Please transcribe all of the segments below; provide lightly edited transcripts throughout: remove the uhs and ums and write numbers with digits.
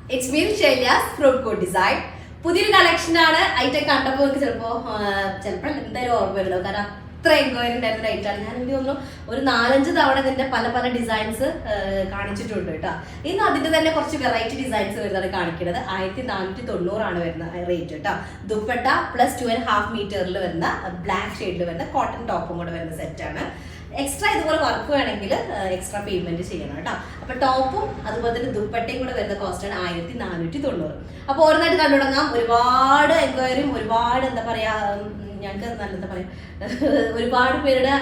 It's me, Shailyas from Code Design. പുതിയൊരു കളക്ഷനാണ്. Item കണ്ടപ്പോൾ എനിക്ക് ചിലപ്പോൾ എന്തായാലും ഓർമ്മ വരുള്ളൂ. കാരണം അത്ര എൻക്വയറി ഉണ്ടായിരുന്ന ഐറ്റാണ്. ഞാൻ എനിക്ക് തോന്നുന്നു ഒരു 4-5 തവണ ഇതിന്റെ പല ഡിസൈൻസ് കാണിച്ചിട്ടുണ്ട് കേട്ടോ. ഇന്ന് അതിന്റെ തന്നെ കുറച്ച് വെറൈറ്റി ഡിസൈൻസ് വരുന്നതാണ് കാണിക്കുന്നത്. 1490 വരുന്ന റേറ്റ് കേട്ടോ. ദുപ്പട്ട പ്ലസ് 2.5 മീറ്ററിൽ വരുന്ന ബ്ലാക്ക് ഷെയ്ഡിൽ വരുന്ന കോട്ടൺ ടോപ്പും കൂടെ വരുന്ന സെറ്റാണ്. എക്സ്ട്രാ ഇതുപോലെ വർക്ക് വേണമെങ്കിൽ എക്സ്ട്രാ പേയ്മെന്റ് ചെയ്യണം കേട്ടോ. അപ്പൊ ടോപ്പും അതുപോലെ തന്നെ ദുപ്പട്ടയും കൂടെ വരുന്ന കോസ്റ്റാണ് 1490. അപ്പൊ ഓരോന്നായിട്ട് കണ്ടു തുടങ്ങാം. ഒരുപാട് എൻക്വയറിയും ഒരുപാട് എന്താ പറയാ ഞങ്ങൾക്ക് നല്ല എന്താ പറയാ ഒരുപാട് പേരുടെ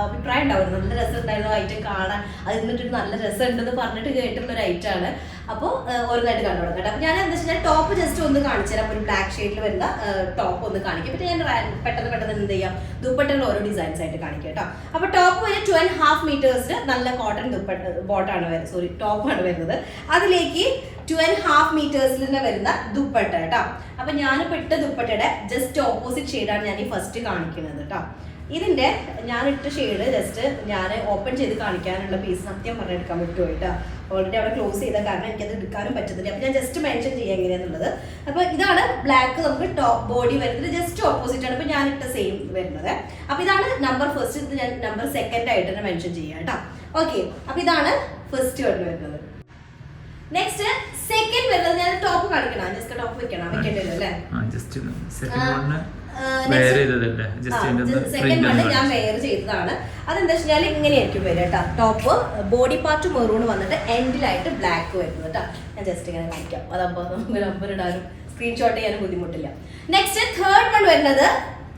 അഭിപ്രായം ഉണ്ടാവും. നല്ല രസം ഉണ്ടായിരുന്നു ഐറ്റം കാണാൻ, അത് എന്നിട്ട് നല്ല രസം ഉണ്ടെന്ന് പറഞ്ഞിട്ട് കേട്ടിട്ടുള്ള ഒരു ഐറ്റമാണ്. അപ്പോൾ ഓരോന്നായിട്ട് കണ്ടു തുടങ്ങാം കേട്ടോ. അപ്പൊ ഞാൻ എന്താ വെച്ചാൽ ടോപ്പ് ജസ്റ്റ് ഒന്ന് കാണിച്ചു തരാം. ഒരു ബ്ലാക്ക് ഷെയ്ഡിൽ വരുന്ന ടോപ്പ് ഒന്ന് കാണിക്കാം. പിന്നെ ഞാൻ പെട്ടെന്ന് എന്ത് ചെയ്യാം, ദുപ്പട്ടകൾ ഓരോ ഡിസൈൻസ് ആയിട്ട് കാണിക്കാം കേട്ടോ. അപ്പൊ ടോപ്പ് വരെ 2.5 മീറ്റേഴ്സിൽ നല്ല കോട്ടൺ ബോട്ടാണ് വരുന്നത്, സോറി ടോപ്പാണ് വരുന്നത്. അതിലേക്ക് 2.5 മീറ്റേഴ്സിൽ തന്നെ വരുന്ന ദുപ്പട്ട കേട്ടോ. അപ്പൊ ഞാനിപ്പോ ഇട്ട ദുപ്പട്ടയുടെ ജസ്റ്റ് ഓപ്പോസിറ്റ് ഷെയ്ഡാണ് ഞാൻ ഈ ഫസ്റ്റ് കാണിക്കുന്നത് കേട്ടോ. ഇതിന്റെ ഞാൻ ഇട്ട ഷെയ്ഡ് ജസ്റ്റ് ഞാൻ ഓപ്പൺ ചെയ്ത് കാണിക്കാനുള്ള പീസ് സത്യം പറഞ്ഞെടുക്കാൻ പറ്റുമോ കേട്ടോ. ഓൾറെഡി അവിടെ ക്ലോസ് ചെയ്ത കാരണം എനിക്കത് എടുക്കാനും പറ്റുന്നില്ല. അപ്പൊ ഞാൻ ജസ്റ്റ് മെൻഷൻ ചെയ്യാം എങ്ങനെയാന്നുള്ളത്. അപ്പൊ ഇതാണ് ബ്ലാക്ക് നമുക്ക് ടോപ്പ് ബോഡി വരുന്നത്, ജസ്റ്റ് ഓപ്പോസിറ്റ് ആണ്. ഇപ്പൊ ഞാൻ ഇട്ട സെയിം വരുന്നത്. അപ്പൊ ഇതാണ് നമ്പർ ഫസ്റ്റ്, ഇത് ഞാൻ നമ്പർ സെക്കൻഡ് ആയിട്ട് തന്നെ മെൻഷൻ ചെയ്യാം കേട്ടോ. ഓക്കെ, അപ്പൊ ഇതാണ് ഫസ്റ്റ് വരുന്നത്. നെക്സ്റ്റ് സെക്കൻഡ് വരുന്നത് ഞാൻ ടോപ്പ് കാണിക്കണം. ജസ്റ്റ് ടോപ്പ് വെക്കേണ്ടല്ലോ അല്ലേ. സെക്കൻഡ് വണ് ഞാൻ വെയർ ചെയ്തതാണ്. അതെന്താ വെച്ചാൽ ഇങ്ങനെയായിരിക്കും വരിക കേട്ടോ. ടോപ്പ് ബോഡി പാർട്ട് മെറൂൺ വന്നിട്ട് എൻഡിലായിട്ട് ബ്ലാക്ക് വരുന്നത് കേട്ടോ. ഞാൻ ജസ്റ്റ് ഇങ്ങനെ കാണിക്കാം, അതാകുമ്പോൾ നമുക്ക് നമ്പർ ഇടാനും സ്ക്രീൻഷോട്ട് ചെയ്യാനും ബുദ്ധിമുട്ടില്ല. നെക്സ്റ്റ് തേർഡ് വൺ വരുന്നത്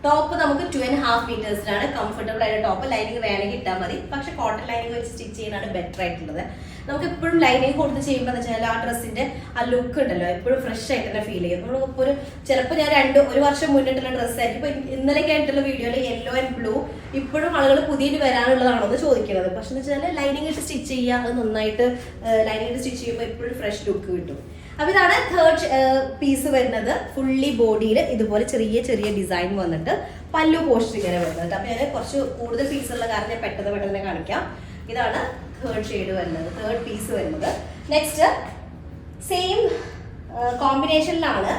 ടോപ്പ് നമുക്ക് 2.5 മീറ്റേഴ്സിനാണ് കംഫർട്ടബിൾ ആയിട്ട് ടോപ്പ്. ലൈനിങ് വേണമെങ്കിൽ ഇട്ടാൽ മതി, പക്ഷെ കോട്ടൺ ലൈനിങ് വെച്ച് സ്റ്റിച്ച് ചെയ്യാനാണ് ബെറ്റർ ആയിട്ടുള്ളത്. നമുക്ക് എപ്പോഴും ലൈനിങ് കൊടുത്ത് ചെയ്യുമ്പോൾ എന്ന് വെച്ചാൽ ആ ഡ്രസ്സിന്റെ ആ ലുക്ക് ഉണ്ടല്ലോ എപ്പോഴും ഫ്രഷ് ആയിട്ട് തന്നെ ഫീൽ ചെയ്യും. നമ്മളിപ്പോൾ ചിലപ്പോൾ ഞാൻ 1 വർഷം മുന്നിട്ടുള്ള ഡ്രസ്സായിരിക്കും. ഇപ്പൊ ഇന്നലെയൊക്കെ ആയിട്ടുള്ള വീഡിയോയിൽ യെല്ലോ ആൻഡ് ബ്ലൂ ഇപ്പോഴും ആളുകൾ പുതിയത് വരാനുള്ളതാണോ എന്ന് ചോദിക്കുന്നത്. പക്ഷെ എന്ന് വെച്ചാൽ ലൈനിങ് ഇട്ട് സ്റ്റിച്ച് ചെയ്യുക, അത് നന്നായിട്ട് ലൈനിങ് ഇട്ട് സ്റ്റിച്ച് ചെയ്യുമ്പോൾ എപ്പോഴും ഫ്രഷ് ലുക്ക് കിട്ടും. അപ്പൊ ഇതാണ് തേർഡ് പീസ് വരുന്നത്. ഫുള്ളി ബോഡിയിൽ ഇതുപോലെ ചെറിയ ഡിസൈൻ വന്നിട്ട് പല്ലു പോസ്റ്റ് ഇങ്ങനെ വരുന്നത്. അപ്പൊ ഞാൻ കുറച്ച് കൂടുതൽ പീസുള്ള കാരണം ഞാൻ പെട്ടെന്ന് കാണിക്കാം. ഇതാണ് തേർഡ് ഷെയ്ഡ് വരുന്നത്, തേർഡ് പീസ് വരുന്നത്. നെക്സ്റ്റ് സെയിം കോമ്പിനേഷനിലാണ്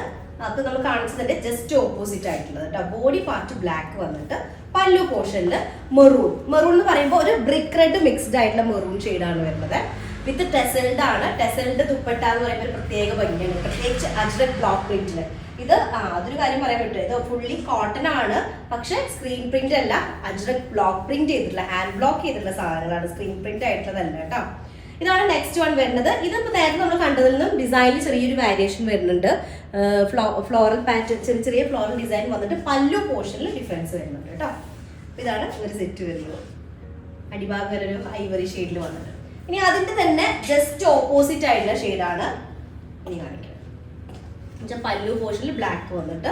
അത് നമ്മൾ കാണിച്ചതിന്റെ ജസ്റ്റ് ഓപ്പോസിറ്റ് ആയിട്ടുള്ളത് കേട്ടോ. ബോഡി പാർട്ട് ബ്ലാക്ക് വന്നിട്ട് പല്ലു പോർഷനിൽ മെറൂൺ എന്ന് പറയുമ്പോൾ ഒരു ബ്രിക്ക് റെഡ് മിക്സ്ഡ് ആയിട്ടുള്ള മെറൂൺ ഷെയ്ഡാണ് വരുന്നത്. വിത്ത് ടെസൽഡ് ആണ്. ടെസൽഡ് ദുപ്പട്ട എന്ന് പറയുമ്പോൾ ഒരു പ്രത്യേക ഭംഗിയാണ്, പ്രത്യേകിച്ച് അജ്രക് ബ്ലോക്ക് പ്രിന്റില്. ഇത് അതൊരു കാര്യം പറയാൻ പറ്റും, ഇത് ഫുള്ളി കോട്ടൺ ആണ്, പക്ഷെ സ്ക്രീൻ പ്രിന്റ് അല്ല, അജ്രക് ബ്ലോക്ക് പ്രിന്റ് ചെയ്തിട്ടുള്ള ഹാൻഡ് ബ്ലോക്ക് ചെയ്തിട്ടുള്ള സാധനങ്ങളാണ്, സ്ക്രീൻ പ്രിന്റ് ആയിട്ടുള്ളതല്ല കേട്ടോ. ഇതാണ് നെക്സ്റ്റ് വൺ വരുന്നത്. ഇതിപ്പോ നേരത്തെ നമ്മൾ കണ്ടതിൽ നിന്നും ഡിസൈനിൽ ചെറിയൊരു വേരിയേഷൻ വരുന്നുണ്ട്. ഫ്ലോറൽ പാറ്റേൺ, ചെറിയ ഫ്ലോറൽ ഡിസൈൻ വന്നിട്ട് പല്ലു പോർഷനിൽ ഡിഫറൻസ് വരുന്നുണ്ട് കേട്ടോ. ഇതാണ് ഒരു സെറ്റ് വരുന്നത്. അടിഭാഗം ഒരു ഐവറി ഷെയ്ഡിൽ വന്നിട്ട്. ഇനി അതിന്റെ തന്നെ ജസ്റ്റ് ഓപ്പോസിറ്റ് ആയിട്ടുള്ള ഷെയ്ഡാണ് ഇനി കാണിക്കുന്നത്. പല്ലു പോർഷനിൽ ബ്ലാക്ക് വന്നിട്ട്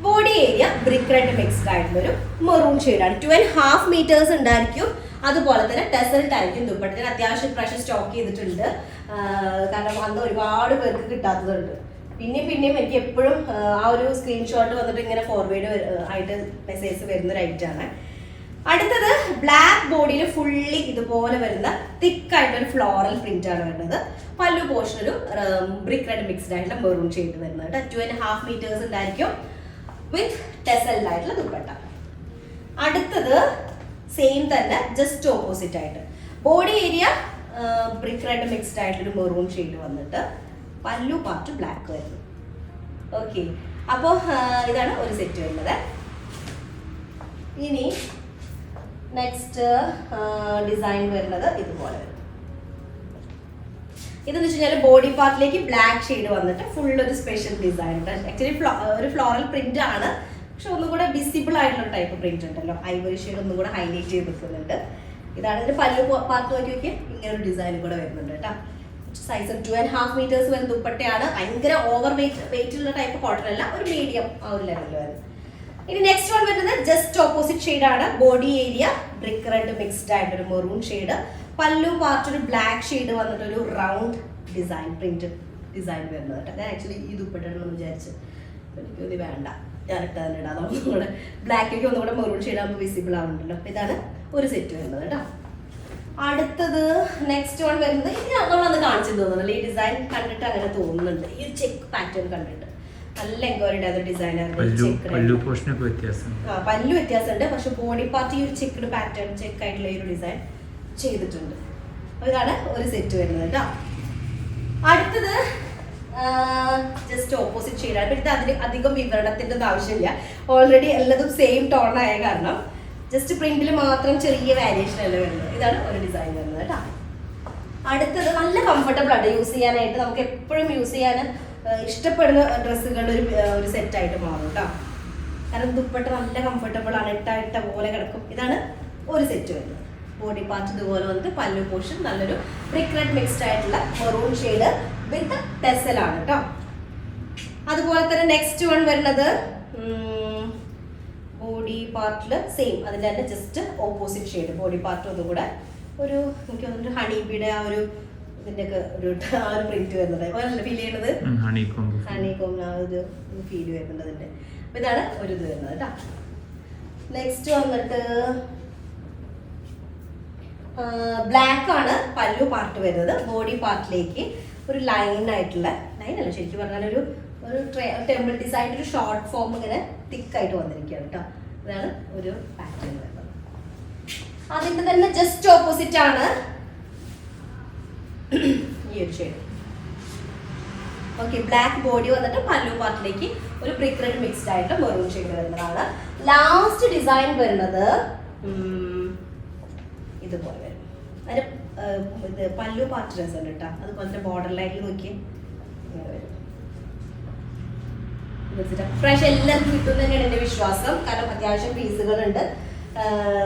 body area brick red mixed ആയിട്ടുള്ള ഒരു മെറൂൺ ഷെയ്ഡാണ്. 2.5 മീറ്റേഴ്സ് ഉണ്ടായിരിക്കും. അതുപോലെ തന്നെ ടെസൽഡ് ആയിരിക്കും ദുപ്പട്ട. ഞാൻ അത്യാവശ്യം പ്രാവശ്യം സ്റ്റോക്ക് ചെയ്തിട്ടുണ്ട്, കാരണം അന്ന് ഒരുപാട് പേർക്ക് കിട്ടാത്തതുണ്ട്. പിന്നെയും എനിക്ക് എപ്പോഴും ആ ഒരു സ്ക്രീൻഷോട്ട് വന്നിട്ട് ഇങ്ങനെ ഫോർവേഡ് ആയിട്ട് മെസ്സേജ് വരുന്ന ഒരു ഐറ്റാണ്. അടുത്തത് ബ്ലാക്ക് ബോഡിയിൽ ഫുള്ളി ഇതുപോലെ വരുന്ന തിക്കായിട്ടൊരു ഫ്ലോറൽ പ്രിന്റ് ആണ് വരുന്നത്. പല്ലു പോർഷൻ ഒരു ബ്രിക്ക് റെഡ് മിക്സ്ഡ് ആയിട്ടുള്ള മെറൂൺ ഷെയ്ഡ് വരുന്നത്. 2.5 മീറ്റേഴ്സ് ഉണ്ടായിരിക്കും വിത്ത് ടെസൽഡ് ആയിട്ടുള്ള ദുപ്പട്ട. അടുത്തത് സെയിം തന്നെ ജസ്റ്റ് ഓപ്പോസിറ്റ് ആയിട്ട് body area brick red mixed ആയിട്ടൊരു മെറൂൺ ഷെയ്ഡ് വന്നിട്ട് പല്ലു പാർട്ട് ബ്ലാക്ക് വരുന്നു. ഓക്കെ, അപ്പോൾ ഇതാണ് ഒരു സെറ്റ് വരുന്നത്. ഇനി നെക്സ്റ്റ് ഡിസൈൻ വരുന്നത് ഇതുപോലെ വരും. ഇതെന്ന് വെച്ച് കഴിഞ്ഞാൽ ബോഡി പാർട്ടിലേക്ക് ബ്ലാക്ക് ഷെയ്ഡ് വന്നിട്ട് ഫുൾ ഒരു സ്പെഷ്യൽ ഡിസൈൻ. ആക്ച്വലി ഒരു ഫ്ലോറൽ പ്രിന്റ് ആണ്, പക്ഷെ ഒന്നും കൂടെ വിസിബിൾ ആയിട്ടുള്ള ടൈപ്പ് പ്രിന്റ് ഉണ്ടല്ലോ, ഐവറി ഷെയ്ഡ് ഒന്നും കൂടെ ഹൈലൈറ്റ് ചെയ്ത് നിൽക്കുന്നുണ്ട്. ഇതാണ് ഇതിന്റെ പല്ലു പാർട്ട് നോക്കി ഇങ്ങനെ ഒരു ഡിസൈൻ കൂടെ വരുന്നുണ്ട് കേട്ടോ. സൈസ് 2.5 മീറ്റേഴ്സ് വരുന്ന ദുപ്പട്ടയാണ്. ഭയങ്കര ഓവർ വെയിറ്റ് ഉള്ള ടൈപ്പ് കോട്ടൺ അല്ല, ഒരു മീഡിയം ആ ഒരു ലെവലിൽ വരുന്നത്. ഇനി നെക്സ്റ്റ് വൺ വരുന്നത് ജസ്റ്റ് ഓപ്പോസിറ്റ് ഷെയ്ഡാണ്. Body area brick red mixed ആയിട്ടൊരു മെറൂൺ ഷെയ്ഡ്, പല്ലു പാർട്ട് ഒരു ബ്ലാക്ക് ഷെയ്ഡ് വന്നിട്ടൊരു റൗണ്ട് ഡിസൈൻ പ്രിന്റ് ഡിസൈൻ വരുന്നത് കേട്ടോ. ഞാൻ ആക്ച്വലി ഈ ദുപ്പട്ടയാണെന്ന് വിചാരിച്ച് എനിക്കൊന്നും വേണ്ട, ഞാൻ ഇട്ട് തന്നെ ഇടാം. ഒന്നുകൂടെ ബ്ലാക്കിലേക്ക് ഒന്നുകൂടെ മെറൂൺ ഷെയ്ഡ് ആകുമ്പോൾ വിസിബിൾ ആവുന്നുണ്ടല്ലോ. അപ്പൊ ഇതാണ് ഒരു സെറ്റ് വരുന്നത് കേട്ടോ. അടുത്തത് നെക്സ്റ്റ് വൺ വരുന്നത് ഇത് നമ്മളന്ന് കാണിച്ചു തോന്നുന്നുണ്ട്. ഈ ഡിസൈൻ കണ്ടിട്ട് അങ്ങനെ തോന്നുന്നുണ്ട്. ഈ ചെക്ക് പാറ്റേൺ കണ്ടിട്ട് നല്ല എൻക്വയറിയുടെ അത് ഡിസൈനായിരുന്നു. പല്ലു വ്യത്യാസമുണ്ട്, പക്ഷെ ബോഡി പാർട്ട് ഈ ഒരു ചെക്ക്ഡ് പാറ്റേൺ ചെക്ക് ആയിട്ടുള്ള ഈ ഒരു ഡിസൈൻ ചെയ്തിട്ടുണ്ട്. അപ്പൊ ഇതാണ് ഒരു സെറ്റ് വരുന്നത് കേട്ടോ. അടുത്തത് ജസ്റ്റ് ഓപ്പോസിറ്റ് ഷെയ്ഡാണ്. പിന്നെ അതിന് അധികം വിവരണത്തിന്റെ ആവശ്യമില്ല, ഓൾറെഡി എല്ലാതും സെയിം ടോൺ ആയ കാരണം ജസ്റ്റ് പ്രിന്റിൽ മാത്രം ചെറിയ വേരിയേഷൻ അല്ലേ വരുന്നത്. ഇതാണ് ഒരു ഡിസൈൻ വരുന്നത് കേട്ടോ. അടുത്തത് നല്ല കംഫർട്ടബിൾ ആണ് യൂസ് ചെയ്യാനായിട്ട്, നമുക്ക് എപ്പോഴും യൂസ് ചെയ്യാൻ ഇഷ്ടപ്പെടുന്ന ഡ്രസ്സുകളുടെ ഒരു സെറ്റായിട്ട് മാറും കേട്ടോ. കാരണം ദുപ്പട്ട നല്ല കംഫർട്ടബിൾ ആണ്, ഇട്ട പോലെ കിടക്കും. ഇതാണ് ഒരു സെറ്റ് വരുന്നത്. ബോഡി പാർട്ട് ഇതുപോലെ വന്നിട്ട് പല്ലു പോർഷൻ നല്ലൊരു ബ്രിക്ക് റെഡ് മിക്സ്ഡ് ആയിട്ടുള്ള മെറൂൺ ഷെയ്ഡ് വിത്ത് ടെസലാണ് കേട്ടോ. അതുപോലെ തന്നെ നെക്സ്റ്റ് വൺ വരുന്നത് ബോഡി പാർട്ടിൽ സെയിം അതിൻ്റെ തന്നെ ജസ്റ്റ് ഓപ്പോസിറ്റ് ഷെയ്ഡ്. ബോഡി പാർട്ടും അതും കൂടെ ഒരു എനിക്ക് തോന്നുന്നു ഹണി ബീയുടെ ആ ഒരു ഇതിൻ്റെ ഒക്കെ ഒരു പ്രിന്റ് വരുന്നത് ഫീൽ ചെയ്യുന്നത്, ഹണി കോം ആ ഒരു ഫീൽ വരുന്നുണ്ട് അതിൻ്റെ. അപ്പൊ ഇതാണ് ഒരു ഇത് വരുന്നത് കേട്ടോ. നെക്സ്റ്റ് വന്നിട്ട് ബ്ലാക്ക് ആണ് പല്ലു പാർട്ട് വരുന്നത്. ബോഡി പാർട്ടിലേക്ക് ഒരു ലൈൻ ആയിട്ടുള്ള ലൈൻ അല്ല ശരിക്കും പറഞ്ഞാൽ ഒരു ടെമ്പിൾ ഡിസൈൻ ഒരു ഷോർട്ട് ഫോം ഇങ്ങനെ തിക്കായിട്ട് വന്നിരിക്കുകയാണ് കേട്ടോ. ഇതാണ് ഒരു പാറ്റേൺ വരുന്നത്. അതിന്റെ തന്നെ ജസ്റ്റ് ഓപ്പോസിറ്റ് ആണ് ഈ ഒരു ഷെയ്ഡ്. ഓക്കെ, ബ്ലാക്ക് ബോഡി വന്നിട്ട് പല്ലു പാർട്ടിലേക്ക് ഒരു ബ്രിക്ക് റെഡ് മിക്സ്ഡ് ആയിട്ട് മെറൂൺ ഷെയ്ഡ് വരുന്നതാണ്. ലാസ്റ്റ് ഡിസൈൻ വരുന്നത് ഇതുപോലെ വരും. അതിന് ഇത് പല്ലു പാർട്ട് രസമുണ്ട് കേട്ടോ. അതുപോലെ തന്നെ ബോർഡർ ലൈനിൽ നോക്കി ഇങ്ങനെ വരും. ഫ്രഷ് എല്ലാവർക്കും കിട്ടും തന്നെയാണ് എൻ്റെ വിശ്വാസം. കാരണം അത്യാവശ്യം പീസുകളുണ്ട്.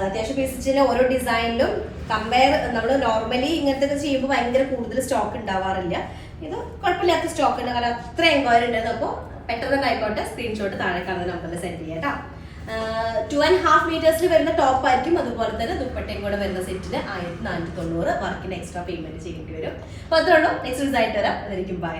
അത്യാവശ്യം പീസ് ഓരോ ഡിസൈനിലും കമ്പയർ നമ്മൾ നോർമലി ഇങ്ങനത്തെ ഒക്കെ ചെയ്യുമ്പോൾ ഭയങ്കര കൂടുതൽ സ്റ്റോക്ക് ഉണ്ടാവാറില്ല. ഇത് കുഴപ്പമില്ലാത്ത സ്റ്റോക്ക് ഉണ്ട്, കാരണം അത്ര എൻക്വയറി ഉണ്ടെന്ന്. അപ്പോൾ പെട്ടെന്ന് തന്നെ ആയിക്കോട്ടെ സ്ക്രീൻഷോട്ട് താഴെ കാണുന്ന നമ്പറിൽ സെൻഡ് ചെയ്യാം കേട്ടോ. 2.5 മീറ്റേഴ്സിൽ വരുന്ന ടോപ്പ് ആയിരിക്കും. അതുപോലെ തന്നെ ദുപ്പട്ടയും കൂടെ വരുന്ന സെറ്റിന് 1490 വർക്കിന് എക്സ്ട്രാ പേയ്മെന്റ് ചെയ്യേണ്ടി വരും. അപ്പോൾ അത്രേ ഉള്ളൂ. നെക്സ്റ്റ് ആയിട്ട് വരാം. അതായിരിക്കും ബൈ.